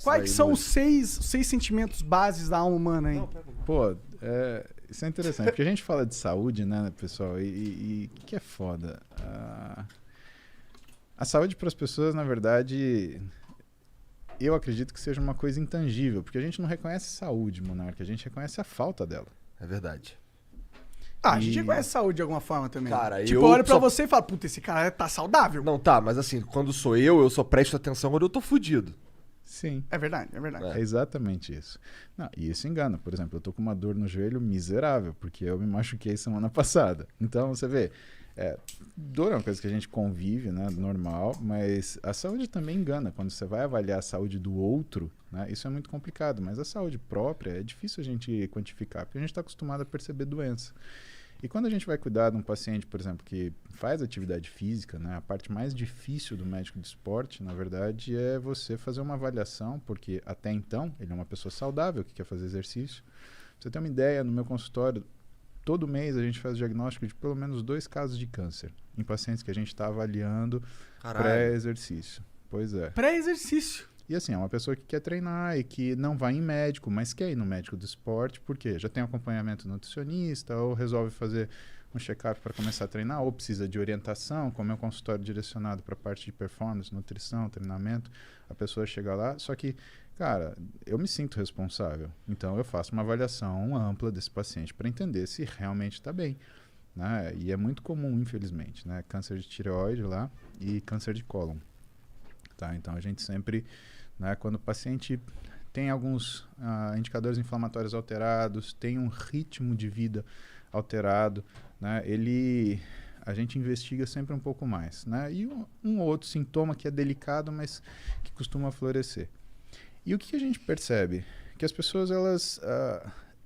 Quais são os seis sentimentos bases da alma humana, hein? Pô, isso é interessante, porque a gente fala de saúde, né, pessoal, e o que é foda? A saúde para as pessoas, na verdade, eu acredito que seja uma coisa intangível, porque a gente não reconhece saúde, Monarca, a gente reconhece a falta dela. É verdade. A gente reconhece saúde de alguma forma também. Cara, tipo, eu olho pra você e falo, puta, esse cara tá saudável. Não, tá, mas assim, quando sou eu só presto atenção quando eu tô fudido. Sim. É verdade, é verdade. É exatamente isso. Não, e isso engana. Por exemplo, eu tô com uma dor no joelho miserável, porque eu me machuquei semana passada. Então, você vê, dor é uma coisa que a gente convive, né, normal, mas a saúde também engana. Quando você vai avaliar a saúde do outro, né, isso é muito complicado, mas a saúde própria é difícil a gente quantificar, porque a gente está acostumado a perceber doença. E quando a gente vai cuidar de um paciente, por exemplo, que faz atividade física, né, a parte mais difícil do médico de esporte, na verdade, é você fazer uma avaliação, porque até então ele é uma pessoa saudável que quer fazer exercício. Pra você ter uma ideia, no meu consultório, todo mês a gente faz diagnóstico de pelo menos 2 casos de câncer em pacientes que a gente está avaliando pré-exercício. Pois é. Pré-exercício. E assim, é uma pessoa que quer treinar e que não vai em médico, mas quer ir no médico do esporte, porque já tem acompanhamento nutricionista, ou resolve fazer um check-up para começar a treinar, ou precisa de orientação, como é um consultório direcionado para a parte de performance, nutrição, treinamento, a pessoa chega lá, só que, cara, eu me sinto responsável, então eu faço uma avaliação ampla desse paciente para entender se realmente está bem, né? E é muito comum, infelizmente, né? Câncer de tireoide lá e câncer de cólon, tá? Então a gente sempre... Né, quando o paciente tem alguns indicadores inflamatórios alterados, tem um ritmo de vida alterado, né, a gente investiga sempre um pouco mais. Né, e um outro sintoma que é delicado, mas que costuma florescer. E o que a gente percebe? Que as pessoas elas,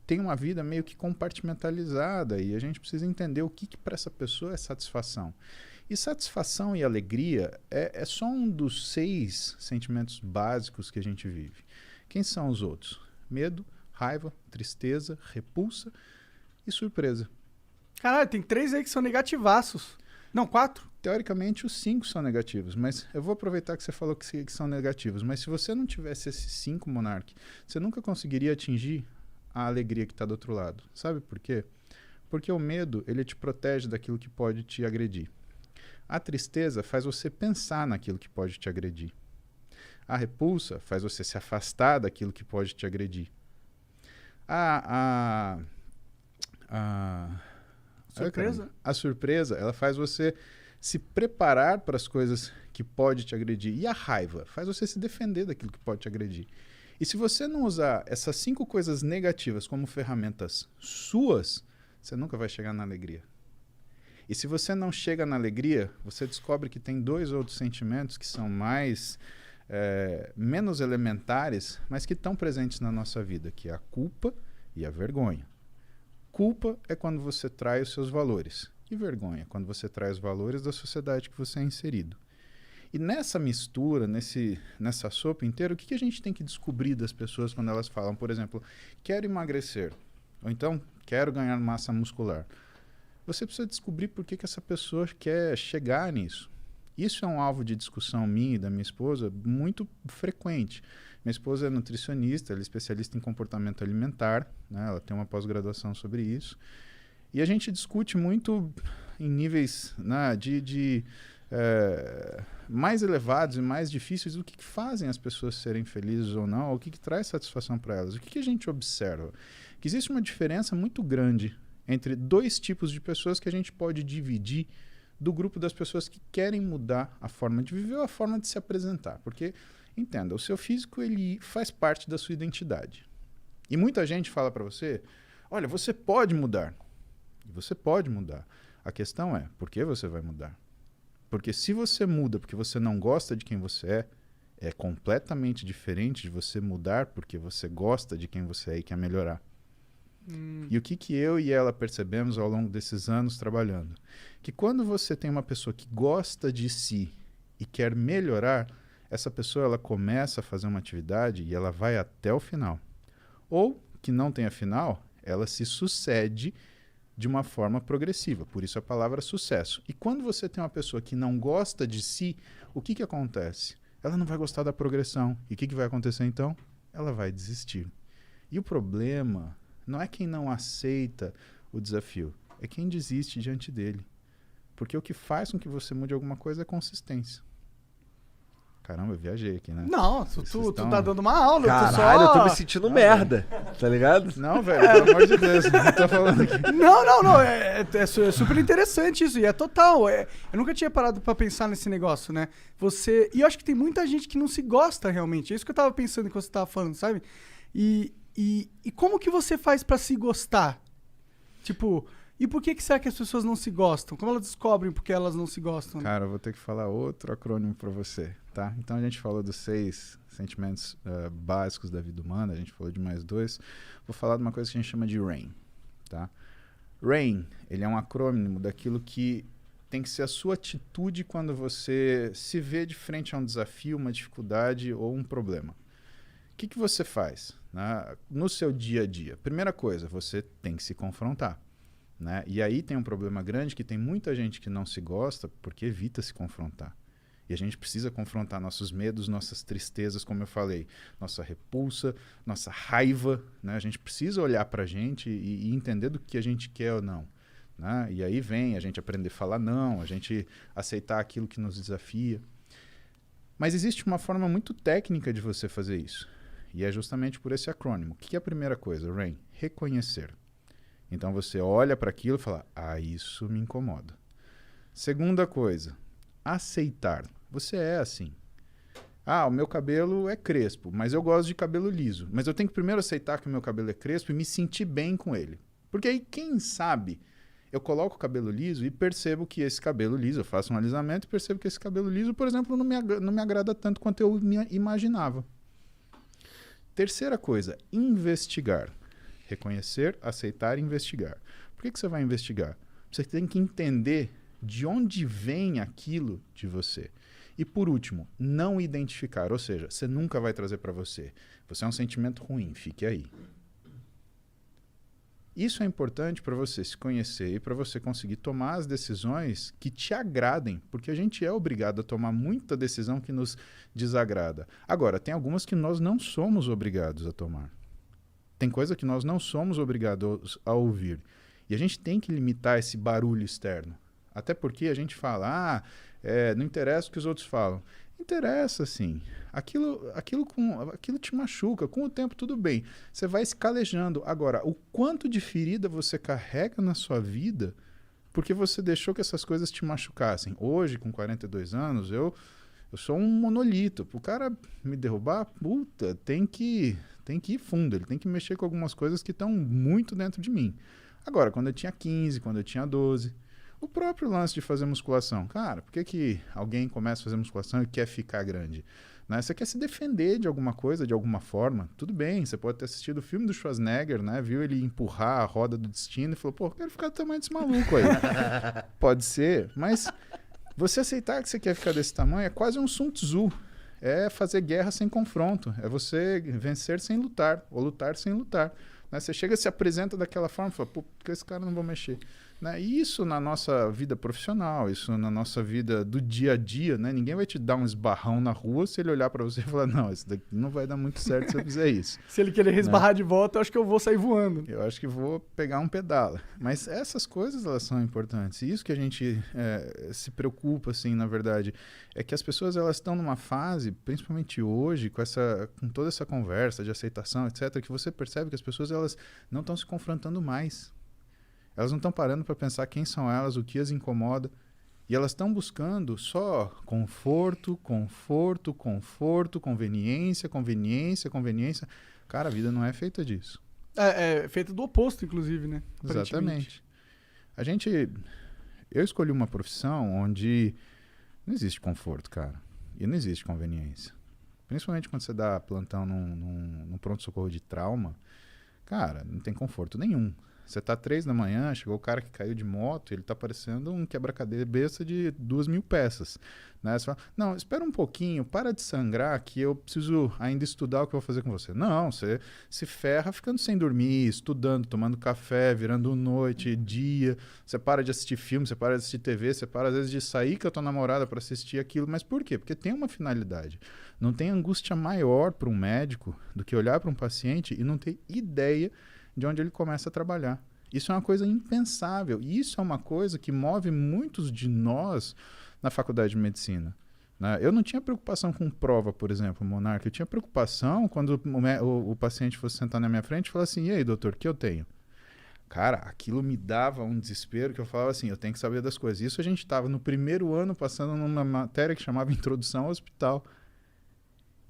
têm uma vida meio que compartimentalizada e a gente precisa entender o que para essa pessoa é satisfação. E satisfação e alegria é só um dos 6 sentimentos básicos que a gente vive. Quem são os outros? Medo, raiva, tristeza, repulsa e surpresa. Caralho, tem 3 aí que são negativaços. Não, 4? Teoricamente, os 5 são negativos, mas eu vou aproveitar que você falou que são negativos. Mas se você não tivesse esses 5, Monark, você nunca conseguiria atingir a alegria que está do outro lado. Sabe por quê? Porque o medo, ele te protege daquilo que pode te agredir. A tristeza faz você pensar naquilo que pode te agredir. A repulsa faz você se afastar daquilo que pode te agredir. Surpresa? A surpresa, ela faz você se preparar para as coisas que pode te agredir. E a raiva faz você se defender daquilo que pode te agredir. E se você não usar essas 5 coisas negativas como ferramentas suas, você nunca vai chegar na alegria. E se você não chega na alegria, você descobre que tem 2 outros sentimentos que são menos elementares, mas que estão presentes na nossa vida, que é a culpa e a vergonha. Culpa é quando você trai os seus valores. E vergonha, quando você trai os valores da sociedade que você é inserido. E nessa mistura, nessa sopa inteira, o que a gente tem que descobrir das pessoas quando elas falam, por exemplo, quero emagrecer, ou então quero ganhar massa muscular. Você precisa descobrir por que essa pessoa quer chegar nisso. Isso é um alvo de discussão minha e da minha esposa muito frequente. Minha esposa é nutricionista, ela é especialista em comportamento alimentar, né? Ela tem uma pós-graduação sobre isso. E a gente discute muito em níveis, né, mais elevados e mais difíceis o que fazem as pessoas serem felizes ou não, o que traz satisfação para elas. O que a gente observa? Que existe uma diferença muito grande entre 2 tipos de pessoas que a gente pode dividir do grupo das pessoas que querem mudar a forma de viver ou a forma de se apresentar. Porque, entenda, o seu físico ele faz parte da sua identidade. E muita gente fala para você, olha, você pode mudar. E você pode mudar. A questão é, por que você vai mudar? Porque se você muda porque você não gosta de quem você é completamente diferente de você mudar porque você gosta de quem você é e quer melhorar. E o que eu e ela percebemos ao longo desses anos trabalhando? Que quando você tem uma pessoa que gosta de si e quer melhorar, essa pessoa ela começa a fazer uma atividade e ela vai até o final. Ou, que não tenha final, ela se sucede de uma forma progressiva. Por isso a palavra sucesso. E quando você tem uma pessoa que não gosta de si, o que acontece? ela não vai gostar da progressão. E o que vai acontecer então? Ela vai desistir. E o problema não é quem não aceita o desafio, é quem desiste diante dele. Porque o que faz com que você mude alguma coisa é consistência. Caramba, eu viajei aqui, né? Não, tu tá dando uma aula. Caralho, eu tô me sentindo merda, tá ligado? Não, velho, pelo amor de Deus, não tô falando aqui. Não. É super interessante isso. E é total. Eu nunca tinha parado pra pensar nesse negócio, né? E eu acho que tem muita gente que não se gosta realmente. É isso que eu tava pensando enquanto você tava falando, sabe? E como que você faz pra se gostar? Tipo, e por que será que as pessoas não se gostam? Como elas descobrem porque elas não se gostam? Né? Cara, eu vou ter que falar outro acrônimo pra você, tá? Então a gente falou dos 6 sentimentos básicos da vida humana, a gente falou de mais 2. Vou falar de uma coisa que a gente chama de RAIN, tá? RAIN, ele é um acrônimo daquilo que tem que ser a sua atitude quando você se vê de frente a um desafio, uma dificuldade ou um problema. O que você faz, né, no seu dia a dia? Primeira coisa, você tem que se confrontar. Né? E aí tem um problema grande que tem muita gente que não se gosta porque evita se confrontar. E a gente precisa confrontar nossos medos, nossas tristezas, como eu falei, nossa repulsa, nossa raiva. Né? A gente precisa olhar pra gente e entender do que a gente quer ou não. Né? E aí vem a gente aprender a falar não, a gente aceitar aquilo que nos desafia. Mas existe uma forma muito técnica de você fazer isso. E é justamente por esse acrônimo. O que é a primeira coisa, RAIN? Reconhecer. Então você olha para aquilo e fala, isso me incomoda. Segunda coisa, aceitar. Você é assim. O meu cabelo é crespo, mas eu gosto de cabelo liso. Mas eu tenho que primeiro aceitar que o meu cabelo é crespo e me sentir bem com ele. Porque aí, quem sabe, eu coloco o cabelo liso e percebo que esse cabelo liso, eu faço um alisamento e percebo que esse cabelo liso, por exemplo, não me agrada tanto quanto eu imaginava. Terceira coisa, investigar. Reconhecer, aceitar e investigar. Por que você vai investigar? Você tem que entender de onde vem aquilo de você. E por último, não identificar. Ou seja, você nunca vai trazer para você. Você é um sentimento ruim, fique aí. Isso é importante para você se conhecer e para você conseguir tomar as decisões que te agradem, porque a gente é obrigado a tomar muita decisão que nos desagrada. Agora, tem algumas que nós não somos obrigados a tomar. Tem coisa que nós não somos obrigados a ouvir. E a gente tem que limitar esse barulho externo. Até porque a gente fala, não interessa o que os outros falam. Interessa, sim. Aquilo te machuca. Com o tempo, tudo bem. Você vai se calejando. Agora, o quanto de ferida você carrega na sua vida porque você deixou que essas coisas te machucassem. Hoje, com 42 anos, eu sou um monolito. Para o cara me derrubar, tem que ir fundo. Ele tem que mexer com algumas coisas que estão muito dentro de mim. Agora, quando eu tinha 15, quando eu tinha 12... O próprio lance de fazer musculação. Cara, por que alguém começa a fazer musculação e quer ficar grande? Né? Você quer se defender de alguma coisa, de alguma forma. Tudo bem, você pode ter assistido o filme do Schwarzenegger, né? Viu ele empurrar a roda do destino e falou, eu quero ficar do tamanho desse maluco aí. Pode ser, mas você aceitar que você quer ficar desse tamanho é quase um Sun Tzu. É fazer guerra sem confronto. É você vencer sem lutar, ou lutar sem lutar. Né? Você chega, se apresenta daquela forma e fala, por que esse cara não vai mexer? Né? E isso na nossa vida profissional, isso na nossa vida do dia a dia, né? Ninguém vai te dar um esbarrão na rua se ele olhar para você e falar, não, isso daqui não vai dar muito certo se eu fizer isso. Se ele querer esbarrar de volta, eu acho que eu vou sair voando. Eu acho que vou pegar um pedala. Mas essas coisas, elas são importantes. E isso que a gente se preocupa, assim, na verdade, é que as pessoas, elas estão numa fase, principalmente hoje, com toda essa conversa de aceitação, etc., que você percebe que as pessoas, elas não estão se confrontando mais. Elas não estão parando para pensar quem são elas, o que as incomoda. E elas estão buscando só conforto, conveniência. Cara, a vida não é feita disso. É feita do oposto, inclusive, né? Exatamente. Eu escolhi uma profissão onde não existe conforto, cara. E não existe conveniência. Principalmente quando você dá plantão num pronto-socorro de trauma, cara, não tem conforto nenhum. Você tá 3 da manhã, chegou o cara que caiu de moto, ele tá parecendo um quebra-cabeça de 2.000 peças. Né? Você fala, não, espera um pouquinho, para de sangrar que eu preciso ainda estudar o que eu vou fazer com você. Não, você se ferra ficando sem dormir, estudando, tomando café, virando noite, dia. Você para de assistir filme, você para de assistir TV, você para às vezes de sair com a tua namorada para assistir aquilo. Mas por quê? Porque tem uma finalidade. Não tem angústia maior para um médico do que olhar para um paciente e não ter ideia de onde ele começa a trabalhar. Isso é uma coisa impensável. E isso é uma coisa que move muitos de nós na faculdade de medicina. Né? Eu não tinha preocupação com prova, por exemplo, Monarca. Eu tinha preocupação quando o paciente fosse sentar na minha frente e falar assim, e aí, doutor, o que eu tenho? Cara, aquilo me dava um desespero que eu falava assim, eu tenho que saber das coisas. Isso a gente estava no primeiro ano passando numa matéria que chamava Introdução ao Hospital.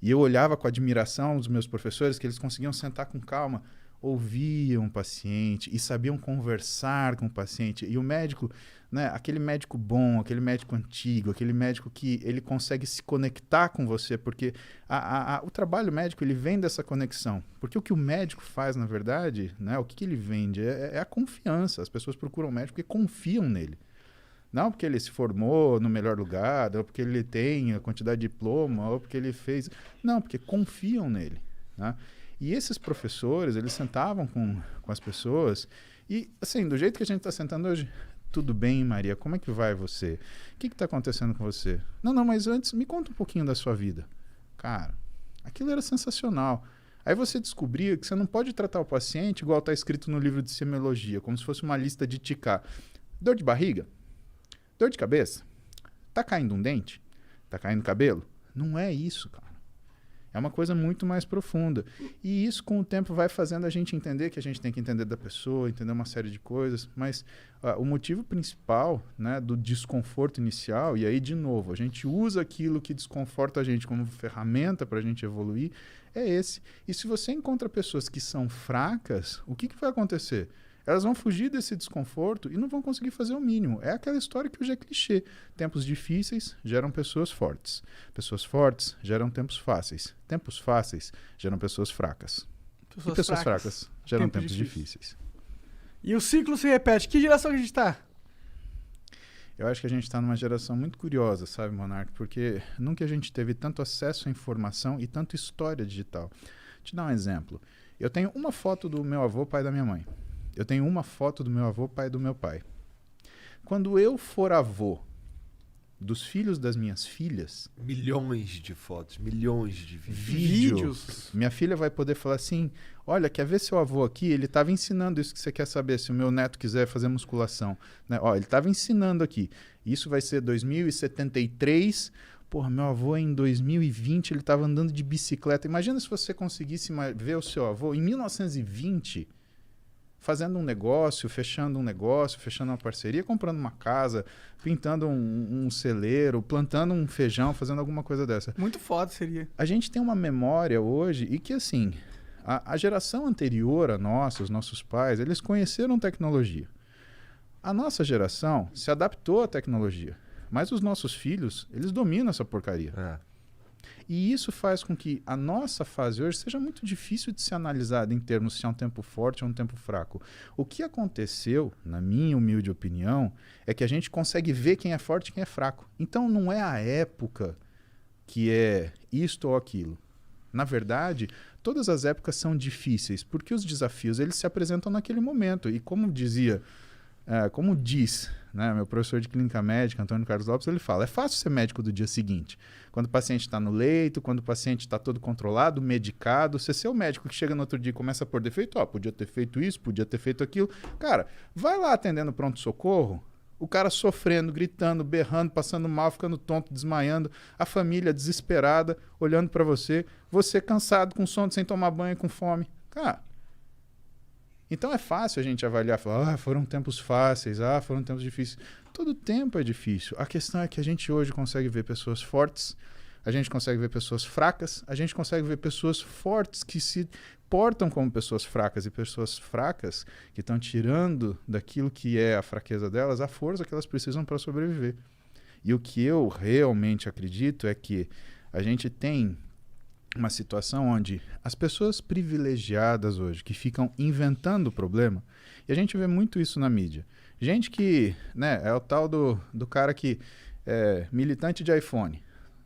E eu olhava com admiração os meus professores, que eles conseguiam sentar com calma, ouviam o paciente e sabiam conversar com o paciente. E o médico, né, aquele médico bom, aquele médico antigo, aquele médico que ele consegue se conectar com você, porque o trabalho médico ele vem dessa conexão. Porque o que o médico faz, na verdade, né, o que ele vende é a confiança. As pessoas procuram o médico porque confiam nele. Não porque ele se formou no melhor lugar, ou porque ele tem a quantidade de diploma, ou porque ele fez... Não, porque confiam nele, né? E esses professores, eles sentavam com as pessoas e, assim, do jeito que a gente está sentando hoje, tudo bem, Maria, como é que vai você? O que está acontecendo com você? Não, mas antes, me conta um pouquinho da sua vida. Cara, aquilo era sensacional. Aí você descobria que você não pode tratar o paciente igual está escrito no livro de semiologia, como se fosse uma lista de ticar. Dor de barriga? Dor de cabeça? Tá caindo um dente? Tá caindo cabelo? Não é isso, cara. É uma coisa muito mais profunda. E isso, com o tempo, vai fazendo a gente entender que a gente tem que entender da pessoa, entender uma série de coisas. Mas o motivo principal, né, do desconforto inicial, e aí, de novo, a gente usa aquilo que desconforta a gente como ferramenta para a gente evoluir, é esse. E se você encontra pessoas que são fracas, o que vai acontecer? Elas vão fugir desse desconforto e não vão conseguir fazer o mínimo. É aquela história que hoje é clichê. Tempos difíceis geram pessoas fortes. Pessoas fortes geram tempos fáceis. Tempos fáceis geram pessoas fracas. E pessoas fracas geram tempos difíceis. E o ciclo se repete. Que geração que a gente está? Eu acho que a gente está numa geração muito curiosa, sabe, Monark? Porque nunca a gente teve tanto acesso à informação e tanta história digital. Vou te dar um exemplo. Eu tenho uma foto do meu avô, pai da minha mãe. Eu tenho uma foto do meu avô, pai do meu pai. Quando eu for avô dos filhos das minhas filhas... Milhões de fotos, milhões de vídeos. Minha filha vai poder falar assim, olha, quer ver seu avô aqui? Ele estava ensinando isso que você quer saber, se o meu neto quiser fazer musculação. Né? Ó, ele estava ensinando aqui. Isso vai ser 2073... Porra, meu avô em 2020, ele estava andando de bicicleta. Imagina se você conseguisse ver o seu avô em 1920... fazendo um negócio, fechando uma parceria, comprando uma casa, pintando um celeiro, plantando um feijão, fazendo alguma coisa dessa. Muito foda seria. A gente tem uma memória hoje e que, assim, a geração anterior a nossa, os nossos pais, eles conheceram tecnologia. A nossa geração se adaptou à tecnologia, mas os nossos filhos, eles dominam essa porcaria. E isso faz com que a nossa fase hoje seja muito difícil de ser analisada em termos se é um tempo forte ou um tempo fraco. O que aconteceu, na minha humilde opinião, é que a gente consegue ver quem é forte e quem é fraco. Então não é a época que é isto ou aquilo. Na verdade, todas as épocas são difíceis, porque os desafios eles se apresentam naquele momento. E como diz, né, meu professor de clínica médica, Antônio Carlos Lopes, ele fala, é fácil ser médico do dia seguinte. Quando o paciente está no leito, quando o paciente está todo controlado, medicado, você ser o médico que chega no outro dia e começa a pôr defeito, podia ter feito isso, podia ter feito aquilo. Cara, vai lá atendendo pronto-socorro, o cara sofrendo, gritando, berrando, passando mal, ficando tonto, desmaiando, a família desesperada, olhando para você cansado, com sono, sem tomar banho, com fome. Cara, então é fácil a gente avaliar, falar, foram tempos fáceis, foram tempos difíceis. Todo tempo é difícil. A questão é que a gente hoje consegue ver pessoas fortes, a gente consegue ver pessoas fracas, a gente consegue ver pessoas fortes que se portam como pessoas fracas e pessoas fracas que estão tirando daquilo que é a fraqueza delas a força que elas precisam para sobreviver. E o que eu realmente acredito é que a gente tem uma situação onde as pessoas privilegiadas hoje, que ficam inventando o problema, e a gente vê muito isso na mídia. Gente que, né, é o tal do cara que é militante de iPhone.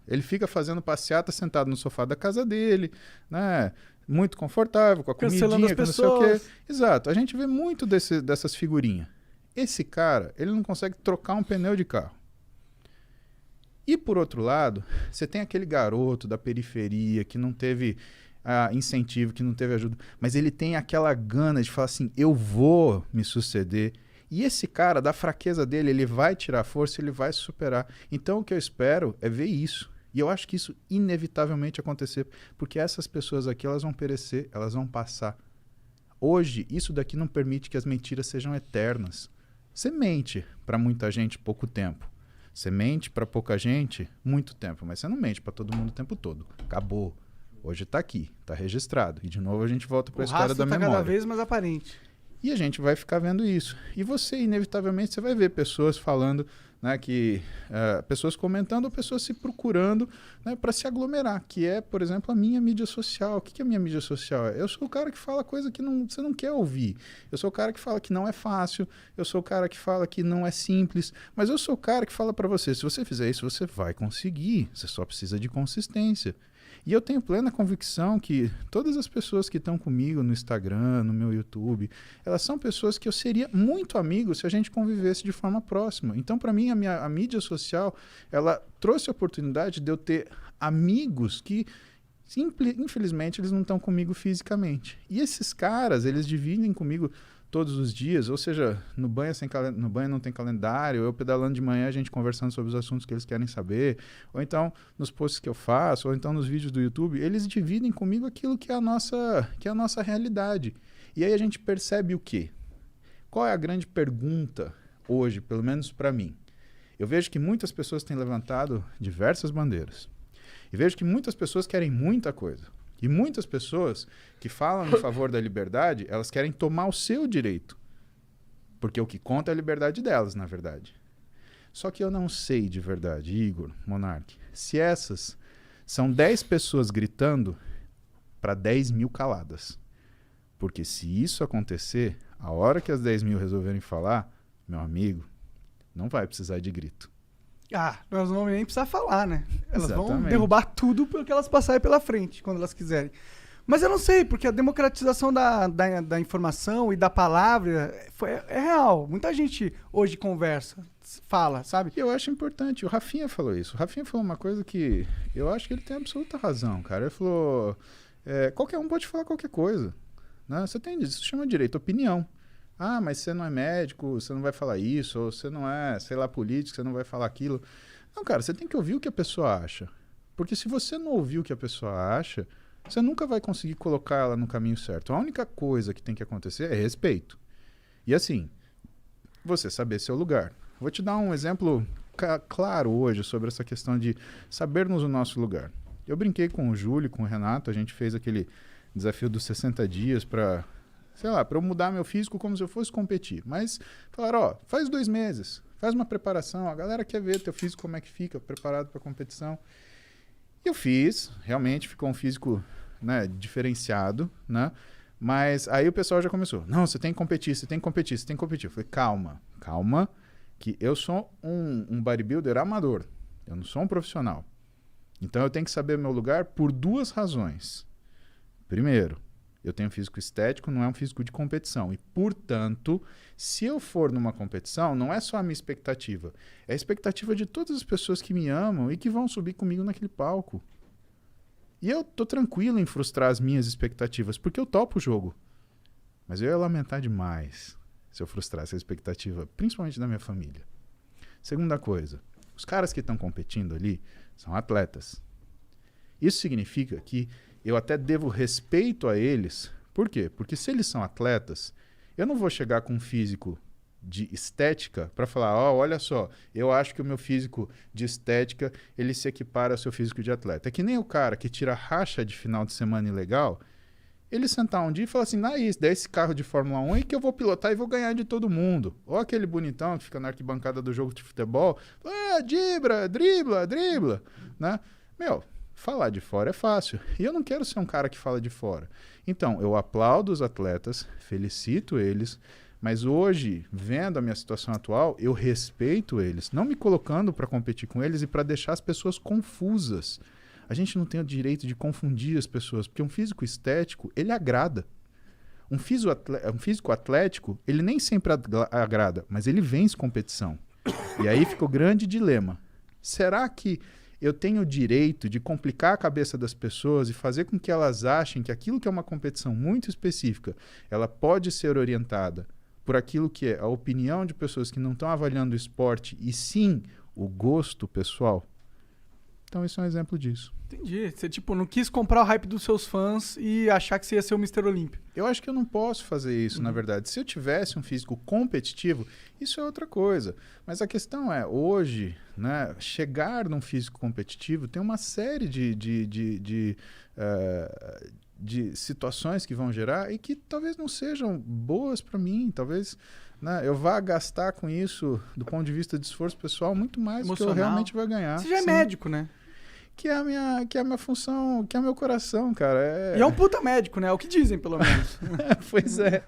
Ele fica fazendo passeata sentado no sofá da casa dele, né, muito confortável, com a comidinha, com não sei o quê. Exato, a gente vê muito dessas figurinhas. Esse cara, ele não consegue trocar um pneu de carro. E, por outro lado, você tem aquele garoto da periferia que não teve incentivo, que não teve ajuda, mas ele tem aquela gana de falar assim, eu vou me suceder. E esse cara, da fraqueza dele, ele vai tirar força, ele vai se superar. Então, o que eu espero é ver isso. E eu acho que isso inevitavelmente acontecer, porque essas pessoas aqui, elas vão perecer, elas vão passar. Hoje, isso daqui não permite que as mentiras sejam eternas. Você mente para muita gente pouco tempo. Você mente para pouca gente muito tempo, mas você não mente para todo mundo o tempo todo. Acabou. Hoje está aqui, está registrado. E de novo a gente volta para a história da memória. Cada vez mais aparente. E a gente vai ficar vendo isso. E você, inevitavelmente, você vai ver pessoas falando, né, pessoas comentando ou pessoas se procurando, né, para se aglomerar, que é, por exemplo, a minha mídia social. O que é a minha mídia social? Eu sou o cara que fala coisa que você não quer ouvir. Eu sou o cara que fala que não é fácil. Eu sou o cara que fala que não é simples. Mas eu sou o cara que fala para você, se você fizer isso, você vai conseguir. Você só precisa de consistência. E eu tenho plena convicção que todas as pessoas que estão comigo no Instagram, no meu YouTube, elas são pessoas que eu seria muito amigo se a gente convivesse de forma próxima. Então, para mim, a mídia social, ela trouxe a oportunidade de eu ter amigos que, infelizmente, eles não estão comigo fisicamente. E esses caras, eles dividem comigo todos os dias, ou seja, no banho não tem calendário, eu pedalando de manhã, a gente conversando sobre os assuntos que eles querem saber, ou então nos posts que eu faço, ou então nos vídeos do YouTube, eles dividem comigo aquilo que é a nossa realidade. E aí a gente percebe o quê? Qual é a grande pergunta hoje, pelo menos para mim? Eu vejo que muitas pessoas têm levantado diversas bandeiras. E vejo que muitas pessoas querem muita coisa. E muitas pessoas que falam em favor da liberdade, elas querem tomar o seu direito. Porque o que conta é a liberdade delas, na verdade. Só que eu não sei de verdade, Igor, Monark, se essas são 10 pessoas gritando para 10 mil caladas. Porque se isso acontecer, a hora que as 10 mil resolverem falar, meu amigo, não vai precisar de grito. Ah, nós não vamos nem precisar falar, né? Elas vão Exatamente. derrubar tudo porque elas passarem pela frente, quando elas quiserem. Mas eu não sei, porque a democratização da informação e da palavra é real. Muita gente hoje conversa, fala, sabe? Eu acho importante. O Rafinha falou isso. O Rafinha falou uma coisa que eu acho que ele tem absoluta razão, cara. Ele falou, qualquer um pode falar qualquer coisa. Né? Isso chama direito à opinião. Ah, mas você não é médico, você não vai falar isso, ou você não é, sei lá, político, você não vai falar aquilo. Não, cara, você tem que ouvir o que a pessoa acha. Porque se você não ouvir o que a pessoa acha, você nunca vai conseguir colocar ela no caminho certo. A única coisa que tem que acontecer é respeito. E assim, você saber seu lugar. Vou te dar um exemplo claro hoje sobre essa questão de sabermos o nosso lugar. Eu brinquei com o Júlio, com o Renato, a gente fez aquele desafio dos 60 dias para... sei lá, para eu mudar meu físico como se eu fosse competir. Mas falaram, faz 2 meses, faz uma preparação, a galera quer ver teu físico como é que fica, preparado para competição. Eu fiz, realmente ficou um físico, né, diferenciado, né? Mas aí o pessoal já começou, não, você tem que competir, você tem que competir, você tem que competir. Eu falei, calma, que eu sou um bodybuilder amador, eu não sou um profissional. Então eu tenho que saber meu lugar por 2 razões. Primeiro, eu tenho um físico estético, não é um físico de competição. E, portanto, se eu for numa competição, não é só a minha expectativa. É a expectativa de todas as pessoas que me amam e que vão subir comigo naquele palco. E eu tô tranquilo em frustrar as minhas expectativas, porque eu topo o jogo. Mas eu ia lamentar demais se eu frustrasse a expectativa, principalmente da minha família. Segunda coisa, os caras que estão competindo ali são atletas. Isso significa que eu até devo respeito a eles. Por quê? Porque se eles são atletas, eu não vou chegar com um físico de estética para falar, olha só, eu acho que o meu físico de estética, ele se equipara ao seu físico de atleta. É que nem o cara que tira racha de final de semana ilegal, ele sentar um dia e falar assim, dá esse carro de Fórmula 1 aí que eu vou pilotar e vou ganhar de todo mundo. Ou aquele bonitão que fica na arquibancada do jogo de futebol, dribla, né? Meu, Falar de fora é fácil. E eu não quero ser um cara que fala de fora. Então, eu aplaudo os atletas, felicito eles, mas hoje, vendo a minha situação atual, eu respeito eles, não me colocando para competir com eles e para deixar as pessoas confusas. A gente não tem o direito de confundir as pessoas, porque um físico estético, ele agrada. Um físico atlético, ele nem sempre agrada, mas ele vence competição. E aí fica o grande dilema. Será que eu tenho o direito de complicar a cabeça das pessoas e fazer com que elas achem que aquilo que é uma competição muito específica, ela pode ser orientada por aquilo que é a opinião de pessoas que não estão avaliando o esporte e sim o gosto pessoal? Então, isso é um exemplo disso. Entendi. Você, tipo, não quis comprar o hype dos seus fãs e achar que você ia ser o Mr. Olímpio. Eu acho que eu não posso fazer isso, na verdade. Se eu tivesse um físico competitivo, isso é outra coisa. Mas a questão é, hoje, né, chegar num físico competitivo tem uma série de situações que vão gerar e que talvez não sejam boas para mim. Talvez, né, eu vá gastar com isso, do ponto de vista de esforço pessoal, muito mais do que eu realmente vou ganhar. Você já é Sim. médico, né? Que é a minha função, que é o meu coração, cara. E é um puta médico, né? É o que dizem, pelo menos. Pois é.